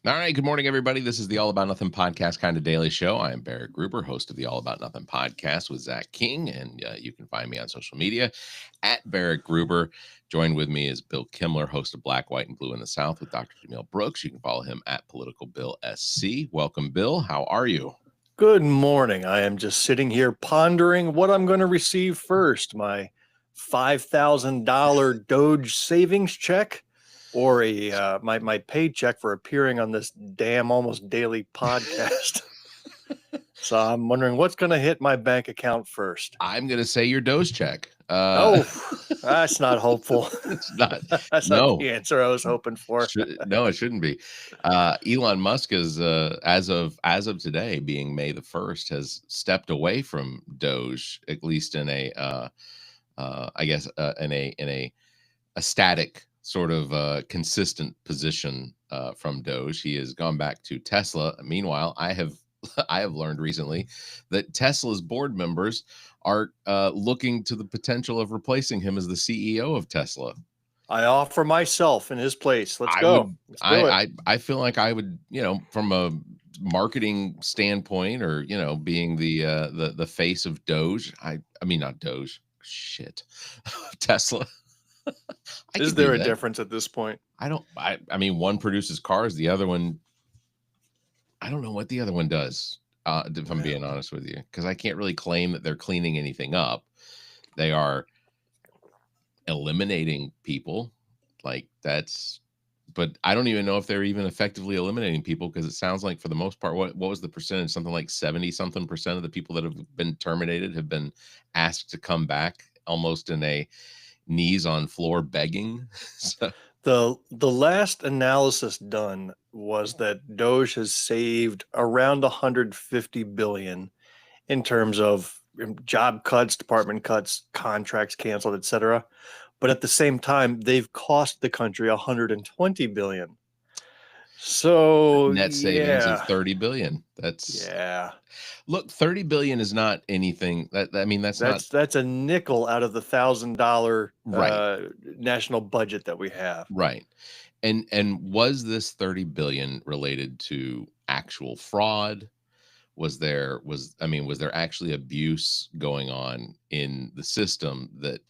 All right. Good morning, everybody. This is the All About Nothing podcast, kind of daily show. I am Barrett Gruber, host of the All About Nothing podcast with Zach King, and you can find me on social media at Barrett Gruber. Joined with me is Bill Kimler, host of Black, White, and Blue in the South with Dr. Jamil Brooks. You can follow him at politicalbillsc. Welcome, Bill. How are you? Good morning. I am just sitting here pondering what I'm going to receive first, my $5,000 Doge savings check or my paycheck for appearing on this damn almost daily podcast. So I'm wondering what's going to hit my bank account first. I'm going to say your Doge check. That's not hopeful. It's not. That's not the answer I was hoping for. No, it shouldn't be. Elon Musk is, as of today, being May the 1st, has stepped away from Doge, at least in a, in a static sort of consistent position from Doge. He has gone back to Tesla. Meanwhile, I have learned recently that Tesla's board members are looking to the potential of replacing him as the CEO of Tesla. I offer myself in his place. Let's go. I feel like I would, from a marketing standpoint, or being the face of Doge. I mean, not Doge. Shit, Tesla. Is there a difference at this point? I mean, one produces cars, the other one, I don't know what the other one does, if I'm being honest with you, because I can't really claim that they're cleaning anything up. They are eliminating people, but I don't even know if they're even effectively eliminating people, because it sounds like, for the most part, what was the percentage? Something like 70-something% of the people that have been terminated have been asked to come back, almost in a knees on floor begging. So the last analysis done was that Doge has saved around 150 billion in terms of job cuts, department cuts, contracts canceled, etc. But at the same time, they've cost the country 120 billion. So net savings of 30 billion. Look, 30 billion is not anything. That's a nickel out of the $1,000 national budget that we have. Right. And was this 30 billion related to actual fraud? Was there actually abuse going on in the system that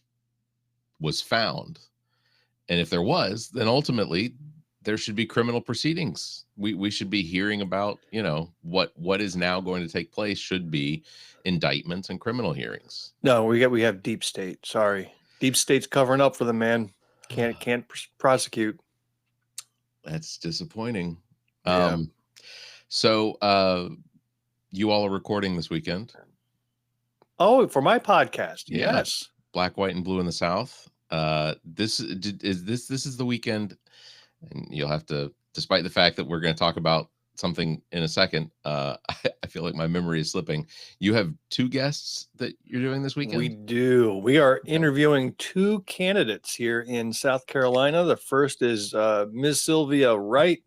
was found? And if there was, then ultimately there should be criminal proceedings. We should be hearing about, what is now going to take place should be indictments and criminal hearings. No, we have deep state. Sorry. Deep state's covering up for the man. Can't prosecute. That's disappointing. Yeah. So you all are recording this weekend? Oh, for my podcast. Yeah. Yes. Black, White, and Blue in the South. This is the weekend, and you'll have to, despite the fact that we're going to talk about something in a second, I feel like my memory is slipping. You have two guests that you're doing this weekend? We do. We are interviewing two candidates here in South Carolina. The first is Ms. Sylvia Wright,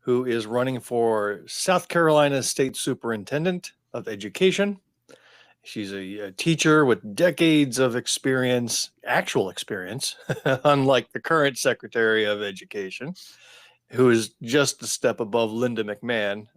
who is running for South Carolina State Superintendent of Education. She's a teacher with decades of experience, actual experience, unlike the current Secretary of Education, who is just a step above Linda McMahon.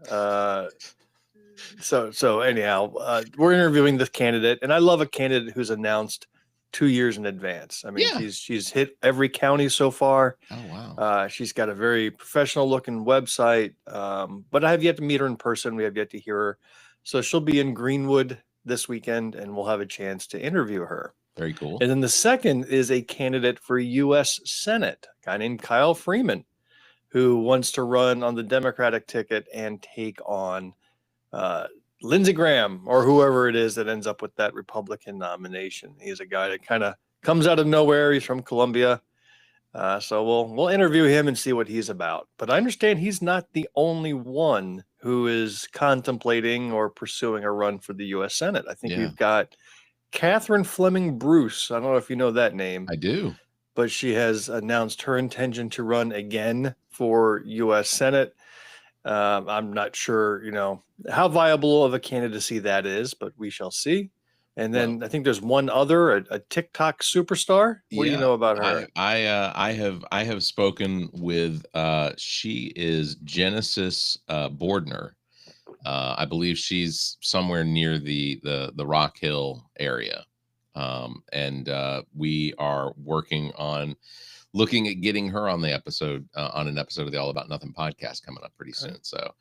So anyhow, we're interviewing this candidate, and I love a candidate who's announced 2 years in advance. I mean, she's hit every county so far. Oh, wow. She's got a very professional looking website, but I have yet to meet her in person. We have yet to hear her. So she'll be in Greenwood this weekend, and we'll have a chance to interview her. Very cool. And then the second is a candidate for U.S. Senate, a guy named Kyle Freeman, who wants to run on the Democratic ticket and take on Lindsey Graham, or whoever it is that ends up with that Republican nomination. He's a guy that kind of comes out of nowhere. He's from Columbia. So we'll interview him and see what he's about. But I understand he's not the only one who is contemplating or pursuing a run for the U.S. Senate. I think we've got Catherine Fleming Bruce. I don't know if you know that name. I do. But she has announced her intention to run again for U.S. Senate. I'm not sure, how viable of a candidacy that is, but we shall see. And Well, then I think there's one other, a TikTok superstar. What do you yeah, know about her? I have spoken with she is Genesis Bordner. I believe she's somewhere near the Rock Hill area. And we are working on looking at getting her on the episode on an episode of the All About Nothing podcast coming up pretty Okay. soon. So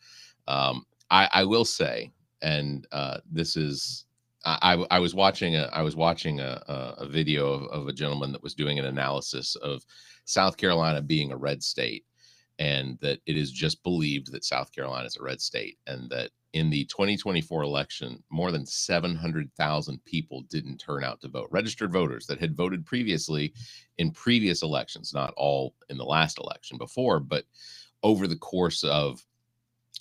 I will say, and this is I was watching a video of a gentleman that was doing an analysis of South Carolina being a red state, and that it is just believed that South Carolina is a red state, and that in the 2024 election, more than 700,000 people didn't turn out to vote. Registered voters that had voted previously in previous elections, not all in the last election before, but over the course of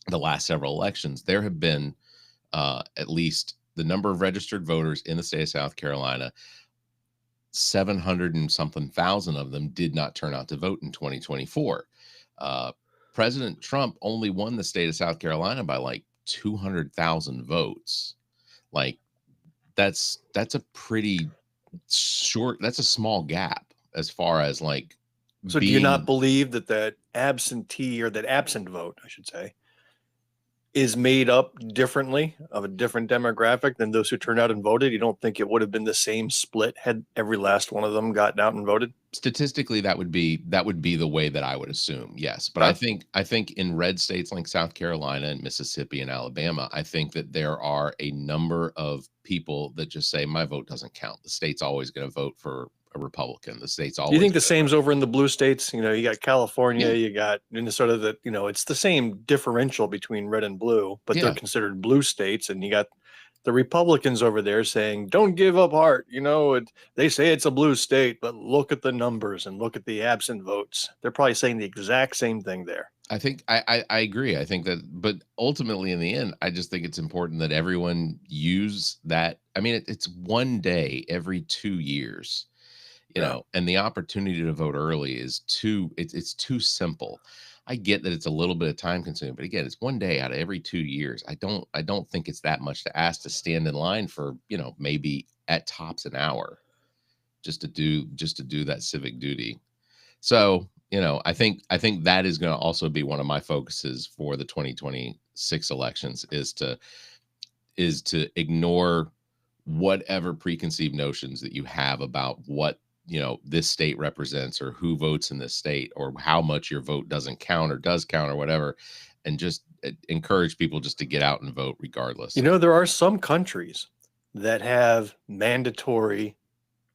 the last several elections, there have been at least the number of registered voters in the state of South Carolina, 700 and something thousand of them did not turn out to vote in 2024. Uh, President Trump only won the state of South Carolina by like 200,000 votes. Like that's a pretty short, that's a small gap as far as like So do you not believe that that absentee, or that absent vote, I should say, is made up differently of a different demographic than those who turned out and voted? You don't think it would have been the same split had every last one of them gotten out and voted? Statistically, that would be the way that I would assume, yes. But Huh? I think in red states like South Carolina and Mississippi and Alabama, I think that there are a number of people that just say my vote doesn't count. The state's always going to vote for a Republican. The state's Do you always think the going to same's over in the blue states? You know, you got California, Yeah. you got Minnesota, that, you know, it's the same differential between red and blue, but they're Yeah. considered blue states. And you got the Republicans over there saying, don't give up heart. You know, they say it's a blue state, but look at the numbers and look at the absent votes. They're probably saying the exact same thing there. I think I agree. I think that, but ultimately in the end, I just think it's important that everyone use that. I mean, it's one day every 2 years, you Yeah. know, and the opportunity to vote early is it's too simple. I get that it's a little bit of time consuming, but again, it's one day out of every 2 years. I don't think it's that much to ask to stand in line for, you know, maybe at tops an hour just to do that civic duty. So, you know, I think that is going to also be one of my focuses for the 2026 elections is to ignore whatever preconceived notions that you have about what, you know, this state represents or who votes in this state or how much your vote doesn't count or does count or whatever, and just encourage people just to get out and vote regardless. You know, there are some countries that have mandatory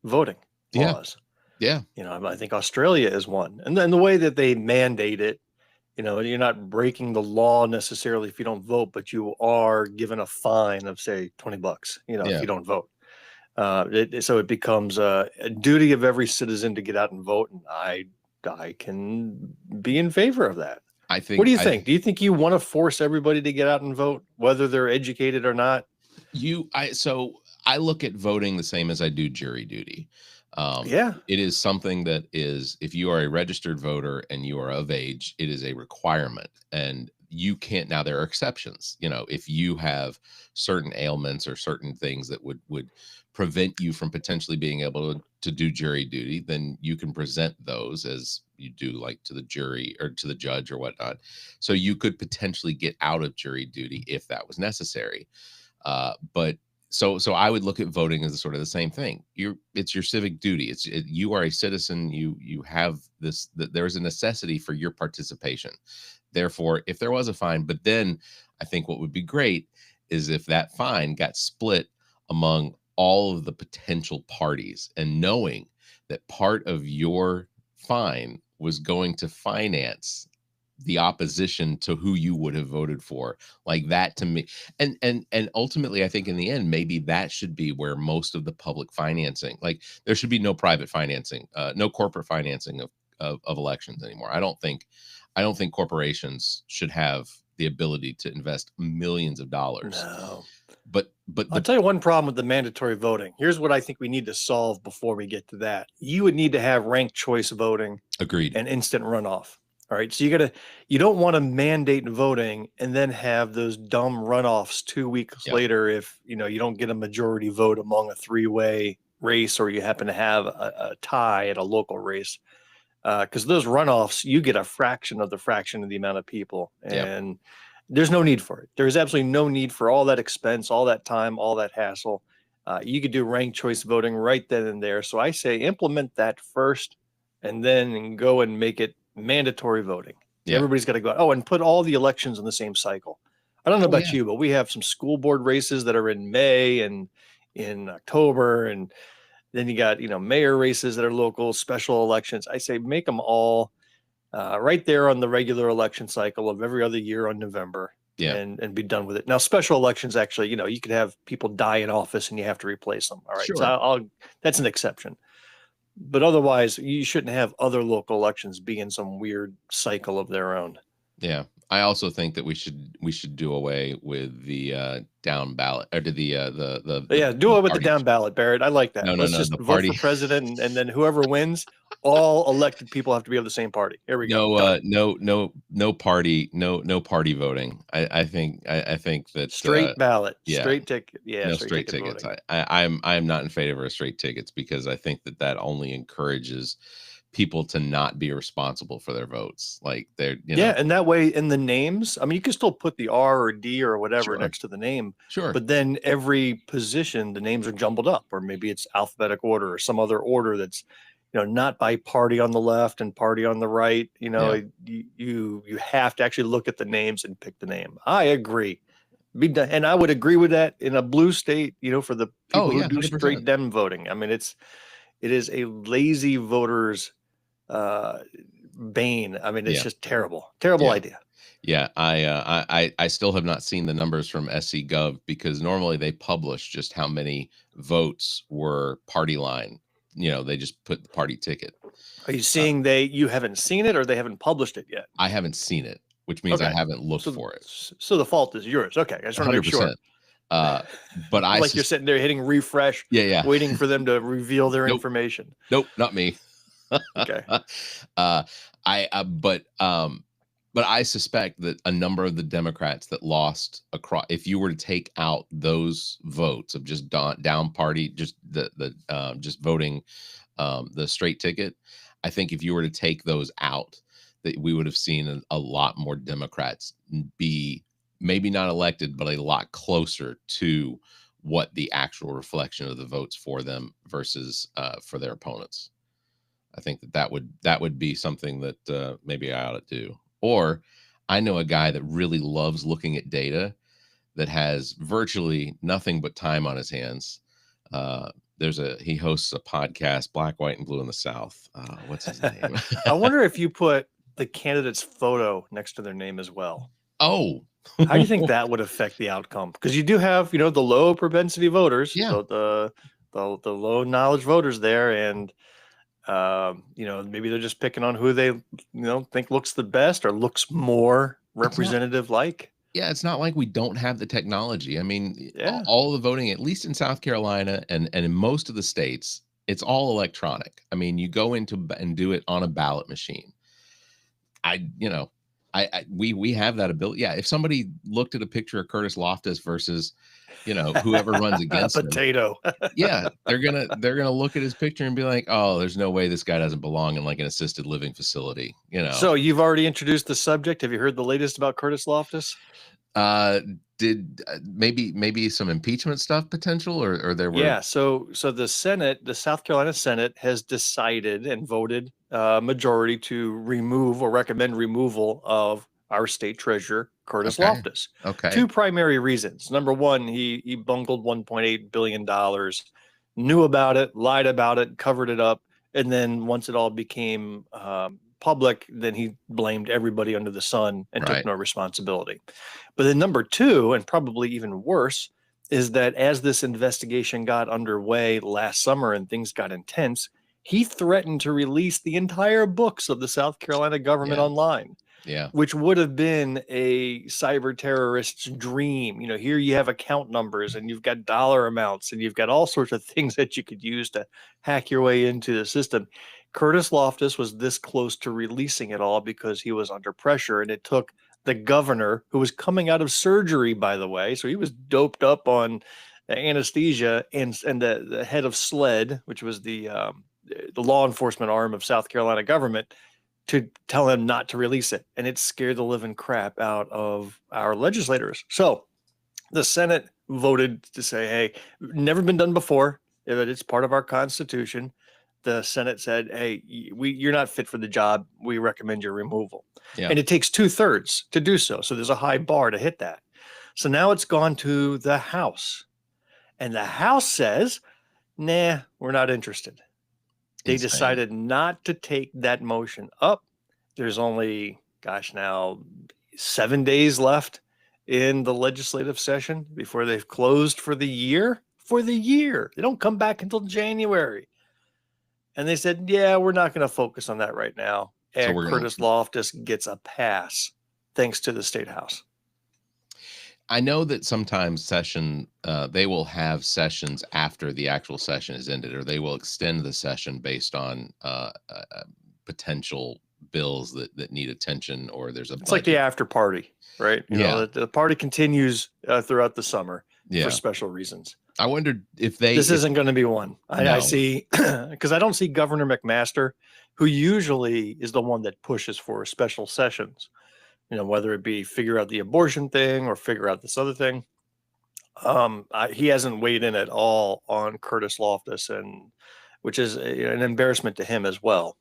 voting Yeah. laws. Yeah. You know, I think Australia is one. And then the way that they mandate it, you know, you're not breaking the law necessarily if you don't vote, but you are given a fine of, say, $20, you know, if Yeah. you don't vote. So it becomes a duty of every citizen to get out and vote. And I can be in favor of that. I think. What do you think? Do you think you want to force everybody to get out and vote, whether they're educated or not? So I look at voting the same as I do jury duty. Yeah. It is something that is, if you are a registered voter and you are of age, it is a requirement. And you can't, now there are exceptions, you know, if you have certain ailments or certain things that would prevent you from potentially being able to do jury duty, then you can present those as you do, like to the jury or to the judge or whatnot. So you could potentially get out of jury duty if that was necessary. But so I would look at voting as sort of the same thing. It's your civic duty. You are a citizen. You have this. There's a necessity for your participation. Therefore, if there was a fine, but then I think what would be great is if that fine got split among all of the potential parties, and knowing that part of your fine was going to finance the opposition to who you would have voted for, like that to me. And ultimately I think in the end maybe that should be where most of the public financing, like there should be no private financing, no corporate financing of elections anymore. I don't think corporations should have the ability to invest millions of dollars. No. But I'll tell you one problem with the mandatory voting. Here's what I think we need to solve before we get to that. You would need to have ranked choice voting agreed. and instant runoff. All right. So you don't want to mandate voting and then have those dumb runoffs 2 weeks Yep. later if you don't get a majority vote among a three-way race, or you happen to have a tie at a local race. Because those runoffs, you get a fraction of the amount of people, Yep. and there's no need for it. There's absolutely no need for all that expense, all that time, all that hassle. You could do ranked choice voting right then and there. So I say implement that first, and then go and make it mandatory voting. Yeah. Everybody's got to go. Oh, and put all the elections in the same cycle. I don't know about Yeah. you, but we have some school board races that are in May and in October, and then you got mayor races that are local, special elections. I say make them all right there on the regular election cycle of every other year on November. Yeah. And be done with it. Now, special elections, actually, you could have people die in office and you have to replace them. All right. Sure. So that's an exception. But otherwise, you shouldn't have other local elections be in some weird cycle of their own. Yeah. I also think that we should do away with the down ballot, or Yeah, do it with the party. down ballot, Barrett. I like that. No, Let's no, just the vote party. for president, and then whoever wins, all elected people have to be of the same party. Here we go. No party, no party voting. I think that Straight ballot, yeah, straight ticket. Yeah, no straight straight ticket tickets. voting. I'm not in favor of straight tickets, because I think that only encourages people to not be responsible for their votes. Like they're Yeah, and that way in the names, I mean, you can still put the R or D or whatever Sure. next to the name, Sure. but then every position, the names are jumbled up, or maybe it's alphabetic order or some other order that's, not by party on the left and party on the right. You have to actually look at the names and pick the name. I agree. Be done. And I would agree with that in a blue state, for the people who do 100%. straight dem voting. I mean, it is a lazy voters bane. I mean, it's just terrible idea. Yeah, I still have not seen the numbers from SC Gov, because normally they publish just how many votes were party line. They just put the party ticket. Are you seeing you haven't seen it, or they haven't published it yet? I haven't seen it, which means I Okay. haven't looked for it. So the fault is yours. Okay, I just want to make sure. 100%. But you're sitting there hitting refresh, waiting for them to reveal their information. Nope, not me. Okay. But I suspect that a number of the Democrats that lost across, if you were to take out those votes of just down party, just just voting the straight ticket, I think if you were to take those out, that we would have seen a lot more Democrats be maybe not elected, but a lot closer to what the actual reflection of the votes for them versus for their opponents. I think that would be something that maybe I ought to do. Or I know a guy that really loves looking at data, that has virtually nothing but time on his hands. He hosts a podcast, Black, White, and Blue in the South. What's his name? I wonder if you put the candidate's photo next to their name as well. Oh, how do you think that would affect the outcome? Because you do have, the low propensity voters, the low knowledge voters there, and maybe they're just picking on who they think looks the best or looks more representative. It's not like we don't have the technology. I mean, all the voting, at least in South Carolina and in most of the states, it's all electronic. I mean, you go into and do it on a ballot machine. We have that ability. Yeah, if somebody looked at a picture of Curtis Loftus versus whoever runs against potato him, they're gonna look at his picture and be like, oh, there's no way this guy doesn't belong in like an assisted living facility. So you've already introduced the subject. Have you heard the latest about Curtis Loftus? Did maybe some impeachment stuff potential, or there were? So the Senate, the South Carolina Senate, has decided and voted majority to remove or recommend removal of our state treasurer, Curtis Loftus. Okay. Two primary reasons. Number one, he bungled $1.8 billion, knew about it, lied about it, covered it up, and then once it all became public, then he blamed everybody under the sun and took no responsibility. But then number two, and probably even worse, is that as this investigation got underway last summer and things got intense, he threatened to release the entire books of the South Carolina government online. Yeah. Which would have been a cyber terrorist's dream. Here you have account numbers and you've got dollar amounts and you've got all sorts of things that you could use to hack your way into the system. Curtis Loftus was this close to releasing it all because he was under pressure, and it took the governor, who was coming out of surgery, by the way, so he was doped up on anesthesia, and the head of SLED, which was the law enforcement arm of South Carolina government, to tell him not to release it. And it scared the living crap out of our legislators. So the Senate voted to say, hey, never been done before, that it's part of our Constitution. The Senate said, hey, you're not fit for the job. We recommend your removal. Yeah. And it takes 2/3 to do so. So there's a high bar to hit that. So now it's gone to the House. And the House says, nah, we're not interested. They Insane. decided not to take that motion up. There's only, now 7 days left in the legislative session before they've closed for the year. For the year. They don't come back until January. And they said, yeah, we're not going to focus on that right now. And Curtis Loftus gets a pass thanks to the State House. I know that sometimes they will have sessions after the actual session is ended, or they will extend the session based on potential bills that need attention, or there's a It's like the after party, right? You know, the party continues throughout the summer for special reasons. I wondered if this isn't going to be one. I see, because I don't see Governor McMaster, who usually is the one that pushes for special sessions, whether it be figure out the abortion thing or figure out this other thing. He hasn't weighed in at all on Curtis Loftus, which is an embarrassment to him as well.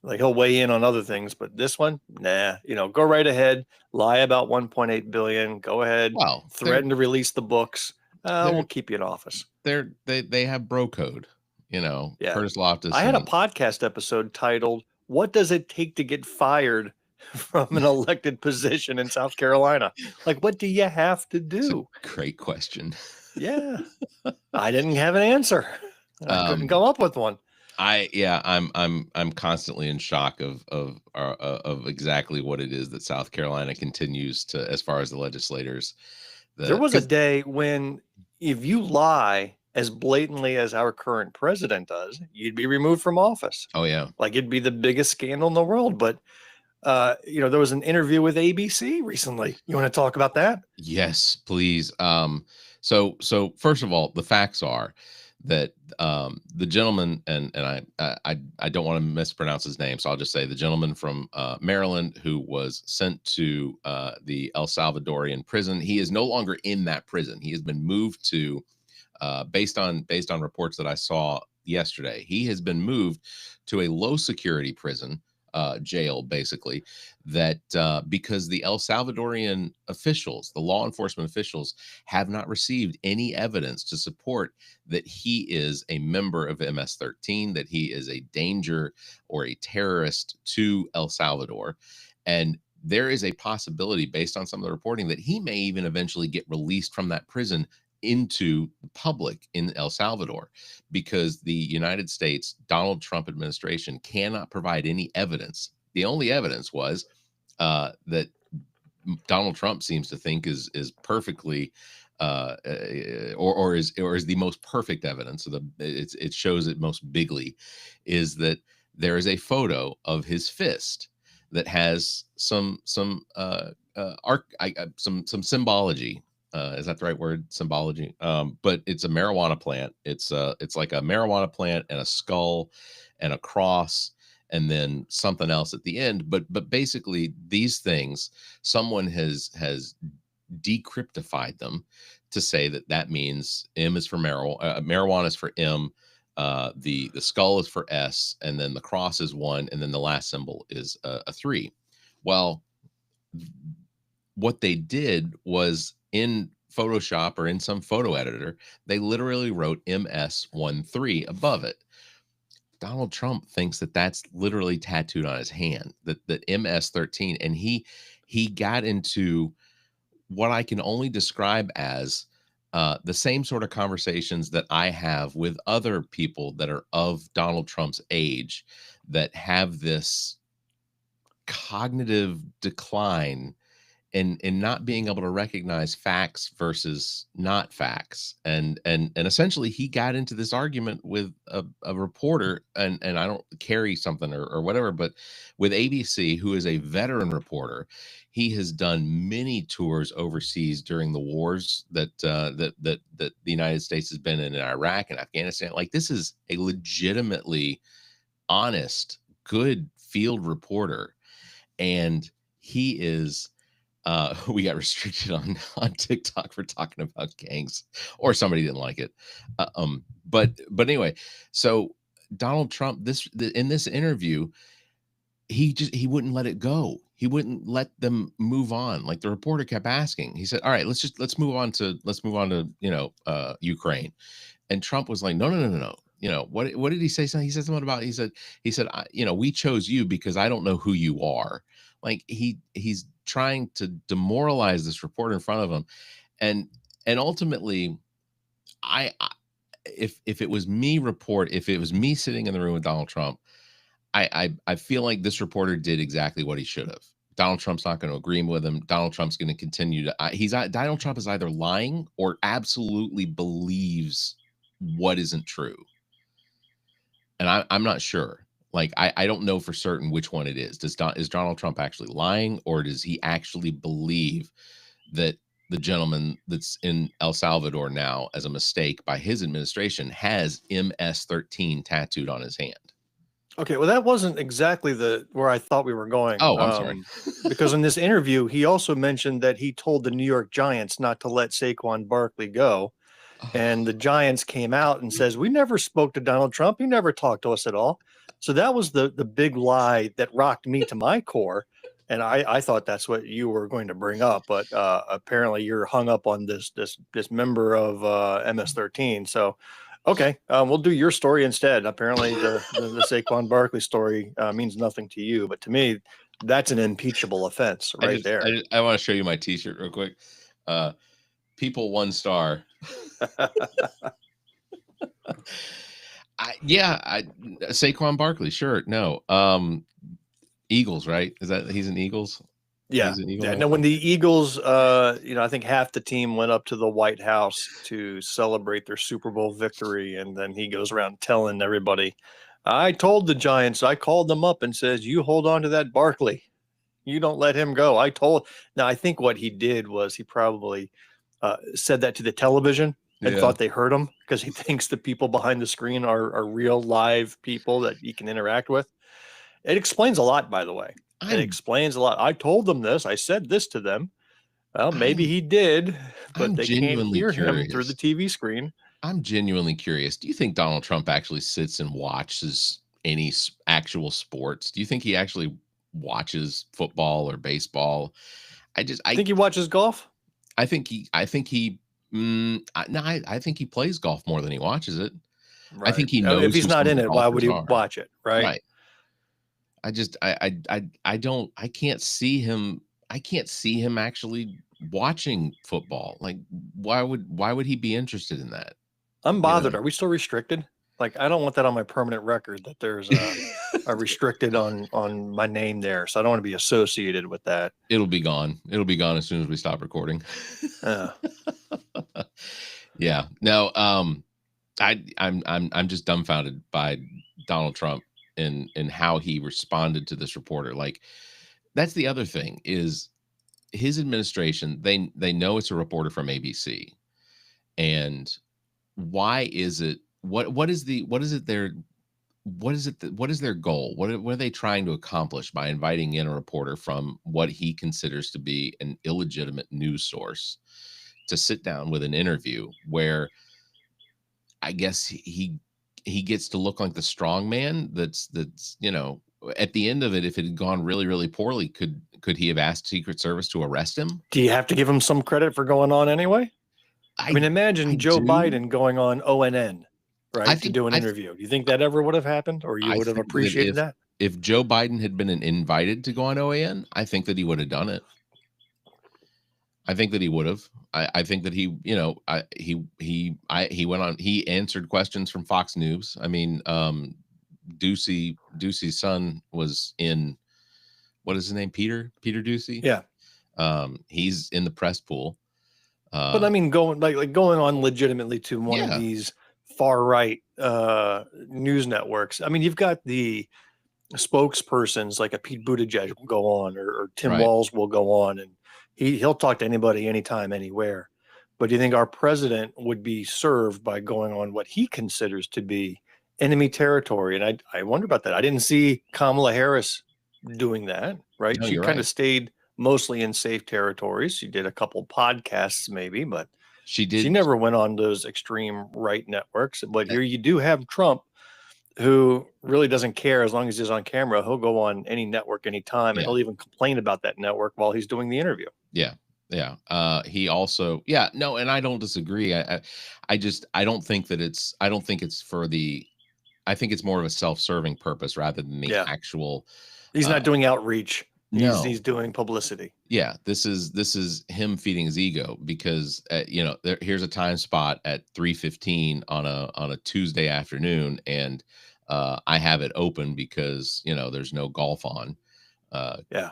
Like, he'll weigh in on other things, but this one, nah, go right ahead, lie about 1.8 billion, go ahead, threaten to release the books. We'll keep you in office. They have bro code, Curtis Loftus. I had a podcast episode titled, "What Does It Take to Get Fired from an Elected Position in South Carolina?" Like, what do you have to do? Great question. Yeah. I didn't have an answer. I couldn't come up with one. I'm constantly in shock of exactly what it is that South Carolina continues to, as far as the legislators. There was a day when, if you lie as blatantly as our current president does, you'd be removed from office. Oh yeah. Like, it'd be the biggest scandal in the world. But there was an interview with ABC recently. You want to talk about that? Yes, please. So first of all, the facts are that the gentleman, and I don't want to mispronounce his name, so I'll just say the gentleman from Maryland who was sent to the El Salvadorian prison. He is no longer in that prison. He has been moved to, based on reports that I saw yesterday, he has been moved to a low security prison, jail, basically, that because the El Salvadorian officials, the law enforcement officials, have not received any evidence to support that he is a member of MS-13, that he is a danger or a terrorist to El Salvador. And there is a possibility, based on some of the reporting, that he may even eventually get released from that prison into the public in El Salvador, because the United States Donald Trump administration cannot provide any evidence. The only evidence was that Donald Trump seems to think is perfectly or is the most perfect evidence. So it shows it most bigly is that there is a photo of his fist that has some symbology. Is that the right word? Symbology. But it's a marijuana plant. It's like a marijuana plant and a skull and a cross and then something else at the end. But basically these things, someone has decryptified them to say that means M is for marijuana, marijuana is for M, the skull is for S, and then the cross is 1, and then the last symbol is a 3. Well, what they did was, in Photoshop or in some photo editor, they literally wrote MS-13 above it. Donald Trump thinks that that's literally tattooed on his hand, that MS-13, and he got into what I can only describe as the same sort of conversations that I have with other people that are of Donald Trump's age, that have this cognitive decline and not being able to recognize facts versus not facts. And essentially he got into this argument with a reporter, and I don't carry something or whatever, but with ABC, who is a veteran reporter. He has done many tours overseas during the wars that the United States has been in Iraq and Afghanistan. Like, this is a legitimately honest, good field reporter. And he is we got restricted on TikTok for talking about gangs, or somebody didn't like it. But anyway, so Donald Trump, in this interview, he wouldn't let it go. He wouldn't let them move on. Like, the reporter kept asking. He said, "All right, let's move on to Ukraine." And Trump was like, "No. What did he say? Something he said something about. He said, we chose you because I don't know who you are." Like, he's trying to demoralize this reporter in front of him, and ultimately, I if it was me sitting in the room with Donald Trump, I feel like this reporter did exactly what he should have. Donald Trump's not going to agree with him. Donald Trump's going to continue to. Donald Trump is either lying or absolutely believes what isn't true, and I'm not sure. Like, I don't know for certain which one it is. Is Donald Trump actually lying, or does he actually believe that the gentleman that's in El Salvador now, as a mistake by his administration, has MS-13 tattooed on his hand? Okay, well, that wasn't exactly where I thought we were going. Oh, I'm sorry. Because in this interview, he also mentioned that he told the New York Giants not to let Saquon Barkley go. And the Giants came out and says, "We never spoke to Donald Trump. He never talked to us at all." So that was the big lie that rocked me to my core. And I thought that's what you were going to bring up, but apparently you're hung up on this member of MS-13. So, okay, we'll do your story instead. Apparently the Saquon Barkley story means nothing to you, but to me, that's an impeachable offense there. I want to show you my T-shirt real quick. People 1 star. Saquon Barkley, sure. No. Eagles, right? He's an Eagles? Yeah. He's an Eagle, Yeah. right? No, when the Eagles, I think half the team went up to the White House to celebrate their Super Bowl victory, and then he goes around telling everybody, "I told the Giants, I called them up and says, you hold on to that Barkley. You don't let him go. Now, I think what he did was he probably said that to the television and thought they heard him, because he thinks the people behind the screen are real live people that he can interact with. It explains a lot, by the way. It explains a lot. I told them this. I said this to them. Well, maybe he did, but they can't hear him through the TV screen. I'm genuinely curious. Do you think Donald Trump actually sits and watches any actual sports? Do you think he actually watches football or baseball? I think he watches golf. I think he plays golf more than he watches it. Right. I think he knows if he's not in it, why would he watch it? Right. I can't see him actually watching football. Like, why would he be interested in that? I'm bothered. Are we still restricted? Like, I don't want that on my permanent record, that there's a restricted on my name there. So I don't want to be associated with that. It'll be gone. It'll be gone as soon as we stop recording. Yeah. No, I'm just dumbfounded by Donald Trump and how he responded to this reporter. Like, that's the other thing, is his administration, they know it's a reporter from ABC. And why is it, what is their goal? What are they trying to accomplish by inviting in a reporter from what he considers to be an illegitimate news source to sit down with an interview where I guess he gets to look like the strong man that's at the end of it, if it had gone really, really poorly, could he have asked Secret Service to arrest him? Do you have to give him some credit for going on anyway? I mean, imagine Joe Biden going on ONN, right, to do an interview. Do you think that ever would have happened, or you would have appreciated that? If Joe Biden had been invited to go on OAN, I think that he would have done it. I think that he would have. I think that he went on. He answered questions from Fox News. I mean, Ducey's son was in, what is his name? Peter Ducey. Yeah. He's in the press pool. But I mean, going on legitimately to one of these far right news networks. I mean, you've got the spokespersons like a Pete Buttigieg will go on, or Tim Walz will go on, and he'll talk to anybody, anytime, anywhere. But do you think our president would be served by going on what he considers to be enemy territory? And I wonder about that. I didn't see Kamala Harris doing that, right? No, She you're kind right. of stayed mostly in safe territories. She did a couple podcasts maybe, but She did. she never went on those extreme right networks. But here you do have Trump, who really doesn't care as long as he's on camera. He'll go on any network anytime, and he'll even complain about that network while he's doing the interview. Yeah. He also, no, and I don't disagree. I don't think it's for the, I think it's more of a self-serving purpose rather than the actual. He's not doing outreach. No, he's doing publicity. Yeah, this is him feeding his ego, because here's a time spot at 3:15 on a Tuesday afternoon, and I have it open because there's no golf on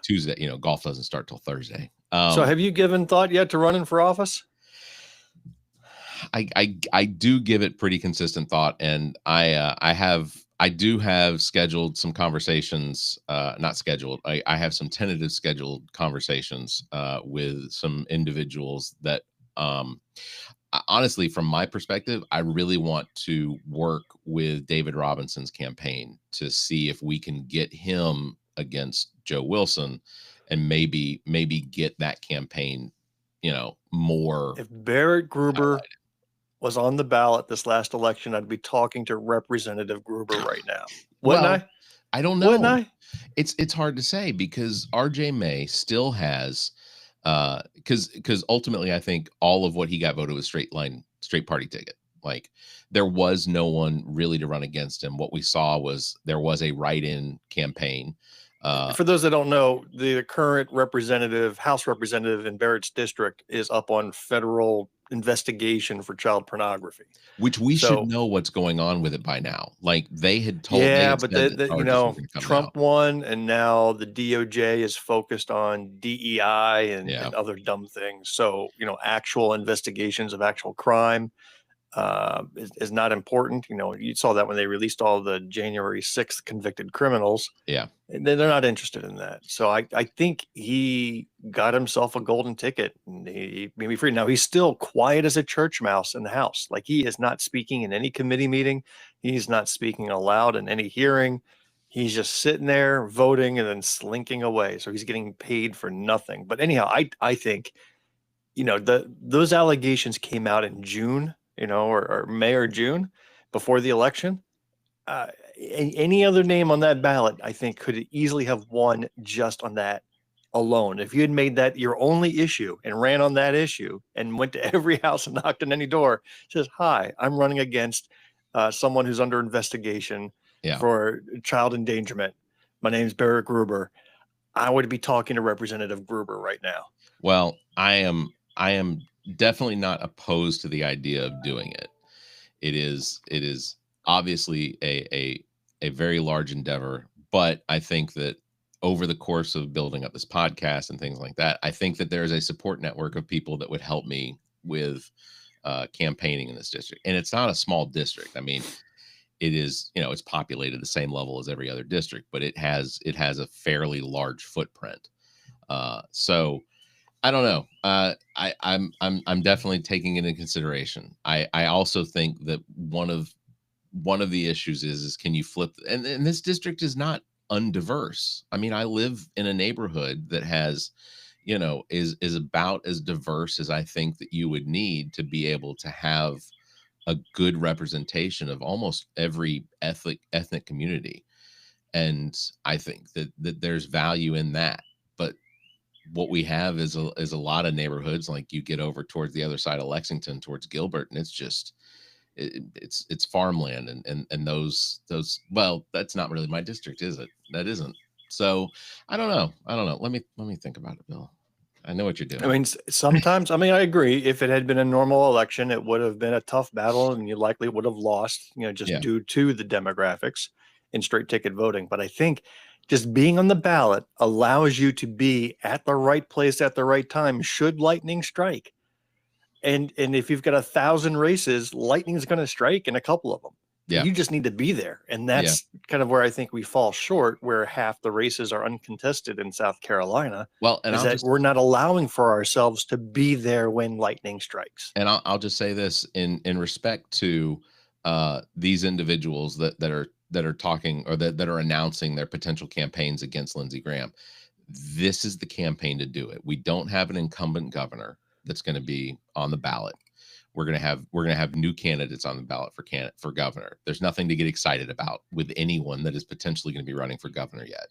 Tuesday. Golf doesn't start till Thursday. So have you given thought yet to running for office? I do give it pretty consistent thought, and I do have scheduled some conversations, not scheduled. I have some tentative scheduled conversations with some individuals that, honestly, from my perspective, I really want to work with David Robinson's campaign to see if we can get him against Joe Wilson, and maybe get that campaign, more. If Barrett Gruber was on the ballot this last election, I'd be talking to Representative Gruber right now. Wouldn't I don't know. Wouldn't I? It's hard to say, because RJ May still has, because ultimately I think all of what he got voted was straight party ticket. Like, there was no one really to run against him. What we saw was there was a write-in campaign. For those that don't know, the current House representative in Barrett's district is up on federal investigation for child pornography, which we should know what's going on with it by now. Like, they had told, Trump won, and now the DOJ is focused on DEI and other dumb things. So, actual investigations of actual crime is not important. You saw that when they released all the January 6th convicted criminals. Yeah. And they're not interested in that. So I think he got himself a golden ticket, and he made me free. Now, he's still quiet as a church mouse in the House. Like, he is not speaking in any committee meeting. He's not speaking aloud in any hearing. He's just sitting there voting and then slinking away. So he's getting paid for nothing. But anyhow, I think, those allegations came out in June, or May or June before the election. Any other name on that ballot, I think, could easily have won just on that alone. If you had made that your only issue and ran on that issue and went to every house and knocked on any door, says, "Hi, I'm running against someone who's under investigation for child endangerment. My name's Barrett Gruber." I would be talking to Representative Gruber right now. Well, I am definitely not opposed to the idea of doing it. It is obviously a very large endeavor, but I think that over the course of building up this podcast and things like that, I think that there's a support network of people that would help me with campaigning in this district. And it's not a small district. I mean, it is, it's populated the same level as every other district, but it has a fairly large footprint. So I don't know. I'm definitely taking it into consideration. I also think that one of the issues is can you flip, and this district is not undiverse. I mean, I live in a neighborhood that has, is about as diverse as I think that you would need to be able to have a good representation of almost every ethnic community. And I think that there's value in that. But what we have is a lot of neighborhoods, like you get over towards the other side of Lexington, towards Gilbert, and it's just, it's farmland, and those, well, that's not really my district, is it? That isn't. So I don't know. Let me think about it, Bill. I know what you're doing. I mean, sometimes, I agree. If it had been a normal election, it would have been a tough battle, and you likely would have lost, just due to the demographics. in straight ticket voting. But I think just being on the ballot allows you to be at the right place at the right time should lightning strike. And if you've got 1,000 races, lightning's going to strike in a couple of them. Yeah. You just need to be there. And that's kind of where I think we fall short, where half the races are uncontested in South Carolina. Well, and we're not allowing for ourselves to be there when lightning strikes. And I'll just say this in respect to these individuals that are talking, or that are announcing their potential campaigns against Lindsey Graham. This is the campaign to do it. We don't have an incumbent governor that's going to be on the ballot. We're going to have new candidates on the ballot for governor. There's nothing to get excited about with anyone that is potentially going to be running for governor yet.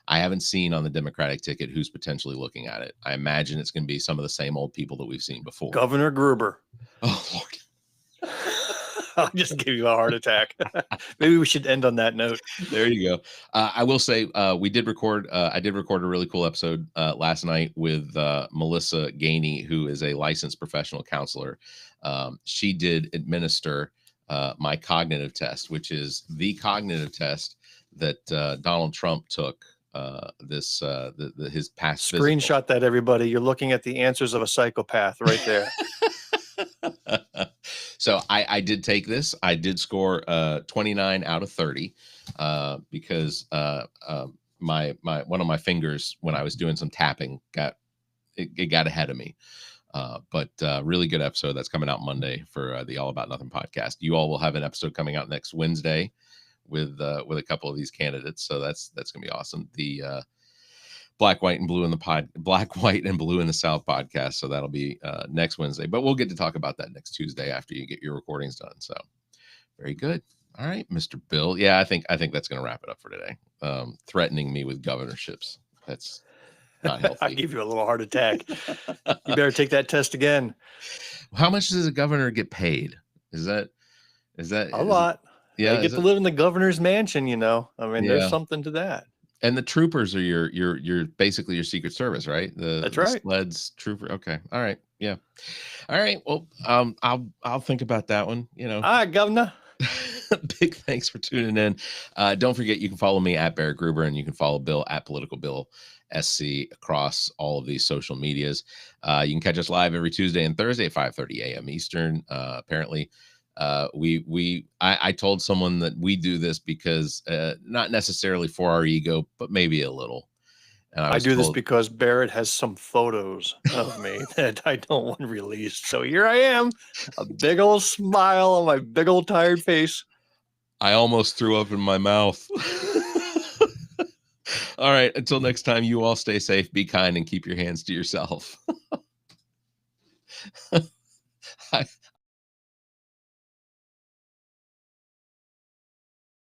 I haven't seen on the Democratic ticket who's potentially looking at it. I imagine it's going to be some of the same old people that we've seen before. Governor Gruber. Oh, Lord. I'll just give you a heart attack. Maybe we should end on that note. There you go. I will say we did record. I did record a really cool episode last night with Melissa Gainey, who is a licensed professional counselor. She did administer my cognitive test, which is the cognitive test that Donald Trump took. His past screenshot physical. That, everybody. You're looking at the answers of a psychopath right there. So I did take this. I did score 29 out of 30 because my one of my fingers, when I was doing some tapping, got ahead of me. But really good episode that's coming out Monday for the All About Nothing podcast. You all will have an episode coming out next Wednesday with a couple of these candidates. So that's gonna be awesome. The Black, White, and Blue in the South podcast. So that'll be next Wednesday, but we'll get to talk about that next Tuesday after you get your recordings done. So very good. All right, Mr. Bill. Yeah, I think that's going to wrap it up for today. Threatening me with governorships. That's not healthy. I'll give you a little heart attack. You better take that test again. How much does a governor get paid? Is that a lot? Yeah. They get to live in the governor's mansion, I mean, there's something to that. And the troopers are your basically your Secret Service, right? That's right. Sleds, trooper. Okay. All right. Yeah. All right. Well, I'll think about that one. All right, Governor. Big thanks for tuning in. Don't forget, you can follow me at Barrett Gruber, and you can follow Bill at politicalbillsc across all of these social medias. You can catch us live every Tuesday and Thursday at 5:30 a.m. Eastern. Apparently. I told someone that we do this because not necessarily for our ego, but maybe a little. And I do this because Barrett has some photos of me that I don't want released. So here I am, a big old smile on my big old tired face. I almost threw up in my mouth. All right. Until next time, you all stay safe, be kind, and keep your hands to yourself.